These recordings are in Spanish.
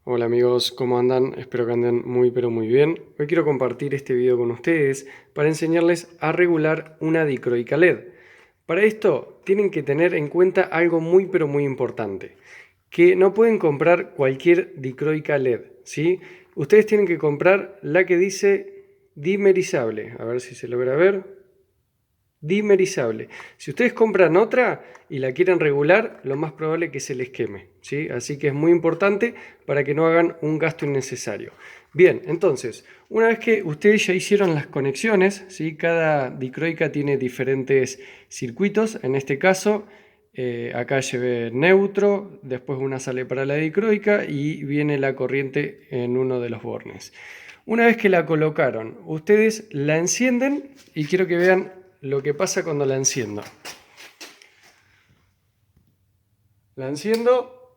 Hola amigos, ¿cómo andan? Espero que anden muy pero muy bien. Hoy quiero compartir este video con ustedes para enseñarles a regular una dicroica LED. Para esto tienen que tener en cuenta algo muy pero muy importante, que no pueden comprar cualquier dicroica LED, ¿sí? Ustedes tienen que comprar la que dice dimerizable, a ver si se logra ver. Dimerizable. Si ustedes compran otra y la quieren regular, lo más probable es que se les queme, ¿sí? Así que es muy importante para que no hagan un gasto innecesario. Bien, entonces, una vez que ustedes ya hicieron las conexiones, ¿sí? Cada dicroica tiene diferentes circuitos. En este caso, acá llevé neutro, después una sale para la dicroica y viene la corriente en uno de los bornes. Una vez que la colocaron, ustedes la encienden y quiero que vean lo que pasa cuando la enciendo. La enciendo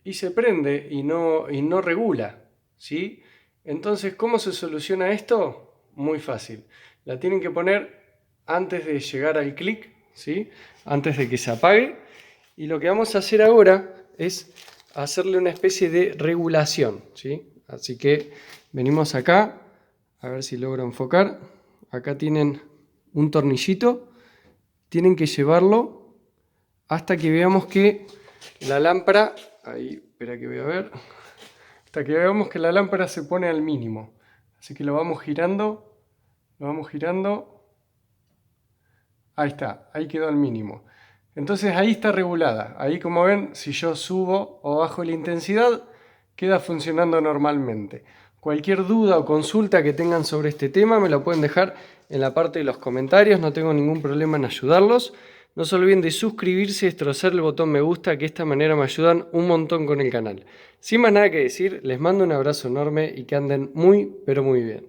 y se prende y no regula, ¿sí? Entonces, ¿cómo se soluciona esto? Muy fácil. La tienen que poner antes de llegar al clic, ¿sí? Antes de que se apague. Y lo que vamos a hacer ahora es hacerle una especie de regulación, ¿sí? Así que venimos acá, a ver si logro enfocar. Acá tienen un tornillito. Tienen que llevarlo hasta que veamos que la lámpara, ahí, espera que voy a ver, hasta que veamos que la lámpara se pone al mínimo. Así que lo vamos girando, ahí está, ahí quedó al mínimo. Entonces ahí está regulada. Ahí, como ven, si yo subo o bajo la intensidad, queda funcionando normalmente. Cualquier duda o consulta que tengan sobre este tema me lo pueden dejar en la parte de los comentarios. No tengo ningún problema en ayudarlos. No se olviden de suscribirse y destrozar el botón me gusta, que de esta manera me ayudan un montón con el canal. Sin más nada que decir, les mando un abrazo enorme y que anden muy, pero muy bien.